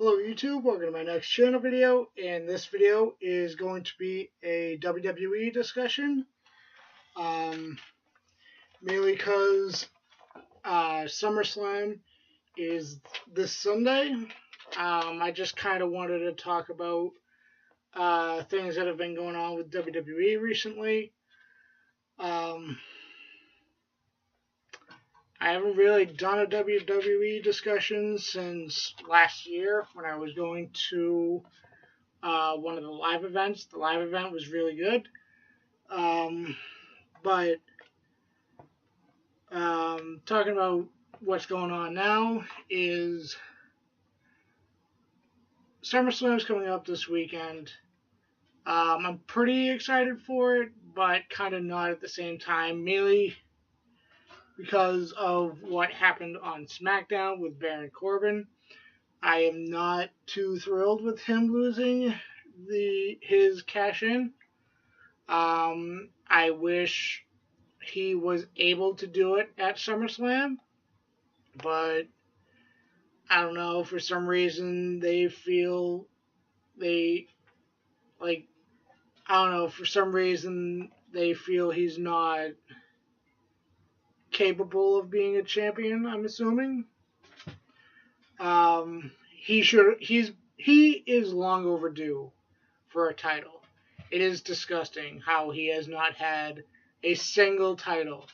Hello YouTube, welcome to my next channel video, and this video is going to be a WWE discussion, um, mainly because SummerSlam is this Sunday. I just kind of wanted to talk about things that have been going on with WWE recently. Um, I haven't really done a WWE discussion since last year when I was going to one of the live events. The live event was really good. But talking about what's going on now is SummerSlam is coming up this weekend. I'm pretty excited for it, but kind of not at the same time, mainly because of what happened on SmackDown with Baron Corbin. I am not too thrilled with him losing his cash in. I wish he was able to do it at SummerSlam, but I don't know, for some reason they feel they like I don't know, for some reason they feel he's not capable of being a champion, I'm assuming. He is long overdue for a title. It is disgusting how he has not had a single title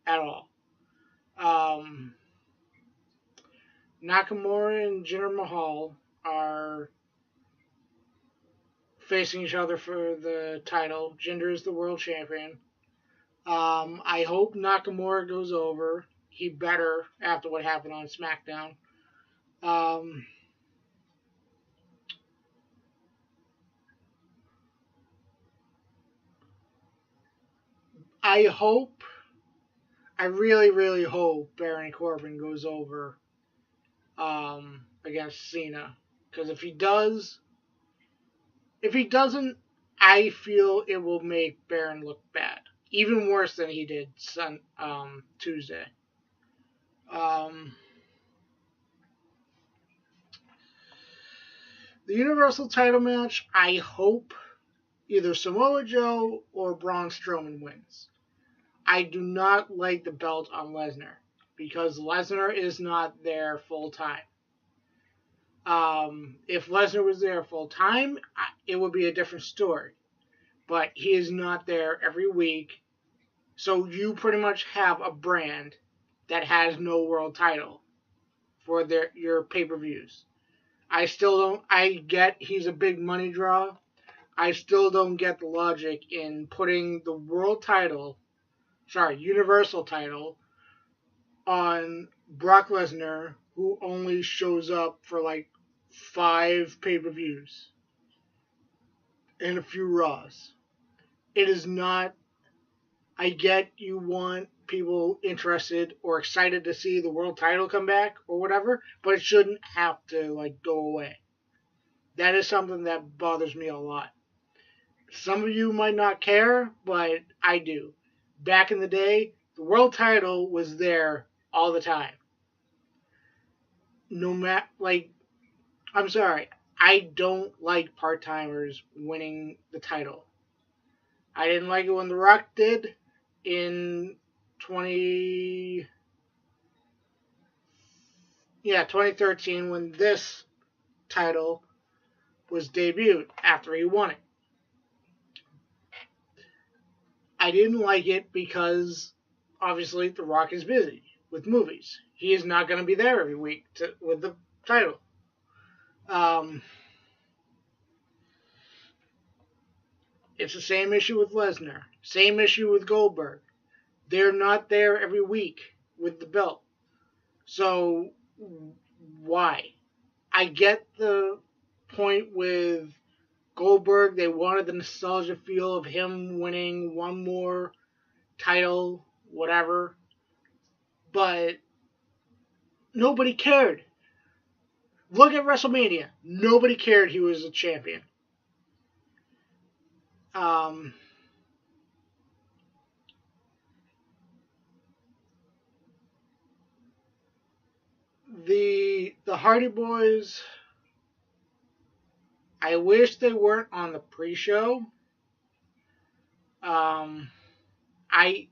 at all. Nakamura and Jinder Mahal are facing each other for the title. Jinder is the world champion. I hope Nakamura goes over. He better after what happened on SmackDown. I really, really hope Baron Corbin goes over against Cena. Because if he doesn't, I feel it will make Baron look bad. Even worse than he did Tuesday. The Universal title match, I hope either Samoa Joe or Braun Strowman wins. I do not like the belt on Lesnar because Lesnar is not there full time. If Lesnar was there full time, it would be a different story. But he is not there every week, so you pretty much have a brand that has no world title for your pay-per-views. I get he's a big money draw. I still don't get the logic in putting the Universal title on Brock Lesnar, who only shows up for like 5 pay-per-views and a few Raws. It is not. I get you want people interested or excited to see the world title come back or whatever, but it shouldn't have to like go away. That is something that bothers me a lot. Some of you might not care, but I do. Back in the day, the world title was there all the time. No matter, I'm sorry, I don't like part-timers winning the title. I didn't like it when The Rock did in 2013 when this title was debuted after he won it. I didn't like it because obviously The Rock is busy with movies. He is not going to be there every week with the title. It's the same issue with Lesnar. Same issue with Goldberg. They're not there every week with the belt. So, why? I get the point with Goldberg. They wanted the nostalgia feel of him winning one more title, whatever. But nobody cared. Look at WrestleMania. Nobody cared he was a champion. The Hardy Boys I wish they weren't on the pre-show. Um, I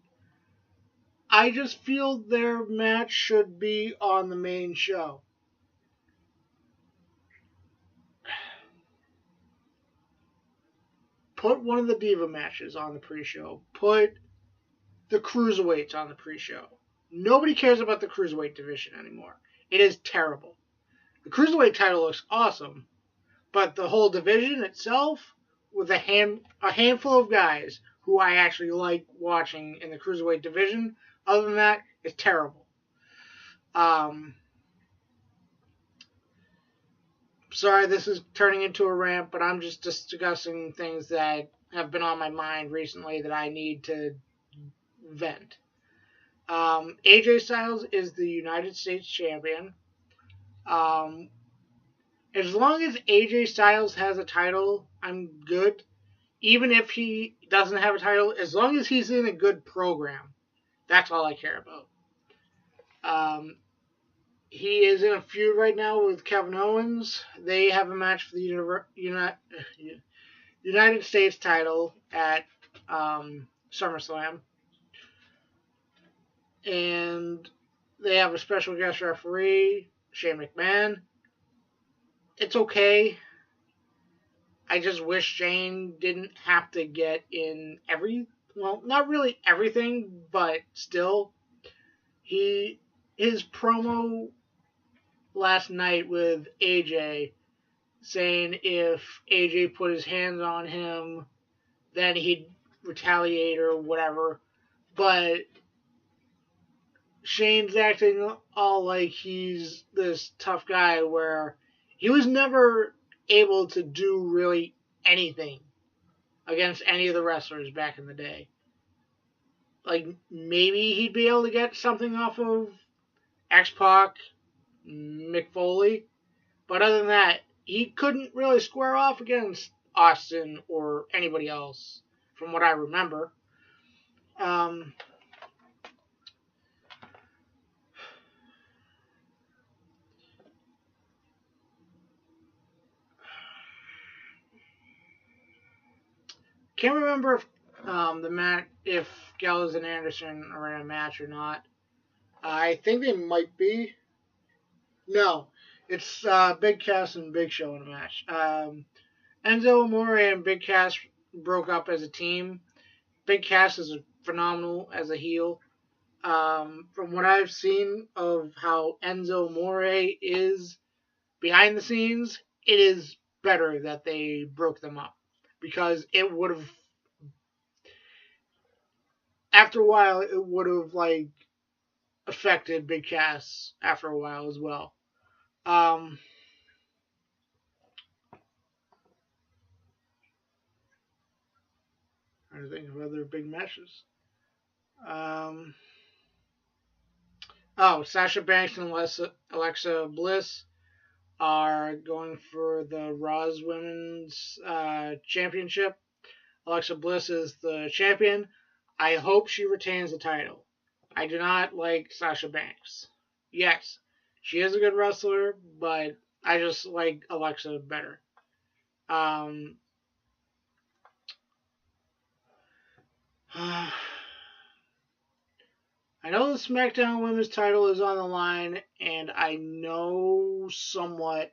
I just feel their match should be on the main show. Put one of the Diva matches on the pre-show. Put the Cruiserweights on the pre-show. Nobody cares about the Cruiserweight division anymore. It is terrible. The Cruiserweight title looks awesome, but the whole division itself, with a handful of guys who I actually like watching in the Cruiserweight division, other than that, it's terrible. Sorry, this is turning into a rant, but I'm just discussing things that have been on my mind recently that I need to vent. AJ Styles is the United States champion. Um, as long as AJ Styles has a title, I'm good. Even if he doesn't have a title, as long as he's in a good program, that's all I care about. Um, he is in a feud right now with Kevin Owens. They have a match for the United States title at SummerSlam. And they have a special guest referee, Shane McMahon. It's okay. I just wish Shane didn't have to get in not really everything, but still, his promo last night with AJ saying if AJ put his hands on him, then he'd retaliate or whatever. But Shane's acting all like he's this tough guy where he was never able to do really anything against any of the wrestlers back in the day. Like, maybe he'd be able to get something off of X-Pac, Mick Foley, but other than that, he couldn't really square off against Austin or anybody else, from what I remember. Can't remember if Gallows and Anderson are in a match or not. I think they might be. No, it's Big Cass and Big Show in a match. Enzo Amore and Big Cass broke up as a team. Big Cass is phenomenal as a heel. From what I've seen of how Enzo Amore is behind the scenes, it is better that they broke them up because it would have, after a while, it would have affected Big Cass after a while as well. I think of other big matches. Sasha Banks and Alexa Bliss are going for the Raw's Women's Championship. Alexa Bliss is the champion. I hope she retains the title. I do not like Sasha Banks. Yes, she is a good wrestler, but I just like Alexa better. I know the SmackDown Women's title is on the line, and I know somewhat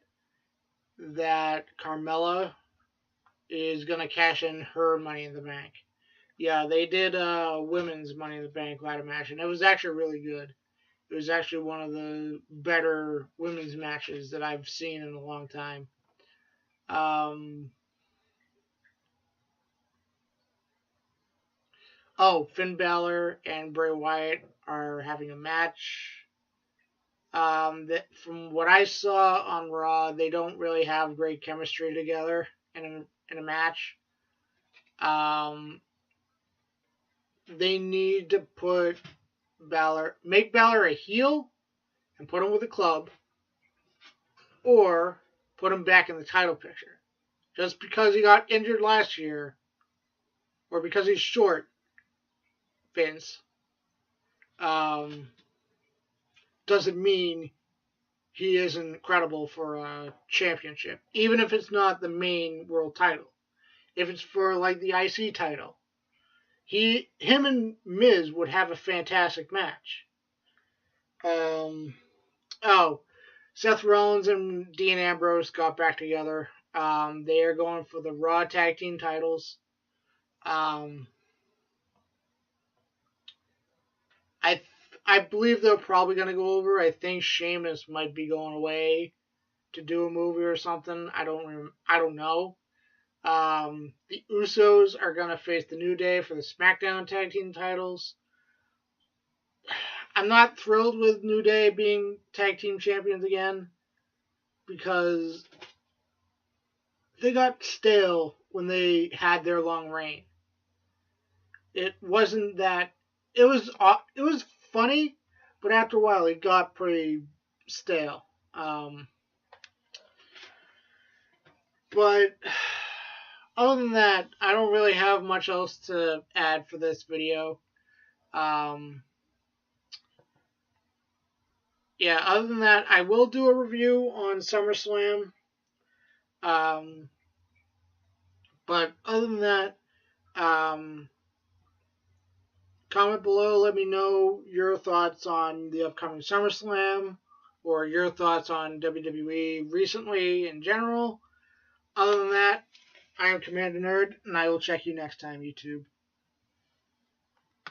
that Carmella is going to cash in her Money in the Bank. Yeah, they did women's Money in the Bank ladder match, and it was actually really good. It was actually one of the better women's matches that I've seen in a long time. Finn Balor and Bray Wyatt are having a match. From what I saw on Raw, they don't really have great chemistry together in a match. They need to make Balor a heel and put him with a club, or put him back in the title picture. Just because he got injured last year, or because he's short, Vince, doesn't mean he is incredible for a championship, even if it's not the main world title. If it's for like the IC title, him and Miz would have a fantastic match. Um, oh, Seth Rollins and Dean Ambrose got back together. They are going for the Raw Tag Team titles. Um, I I believe they're probably going to go over. I think Sheamus might be going away to do a movie or something. I don't know. The Usos are going to face the New Day for the SmackDown Tag Team titles. I'm not thrilled with New Day being Tag Team Champions again because they got stale when they had their long reign. It wasn't that it was funny, but after a while it got pretty stale. But other than that, I don't really have much else to add for this video. Um, yeah, other than that, I will do a review on SummerSlam. Um, but other than that, um, comment below. Let me know your thoughts on the upcoming SummerSlam or your thoughts on WWE recently in general. Other than that, I am Commander Nerd, and I will check you next time, YouTube.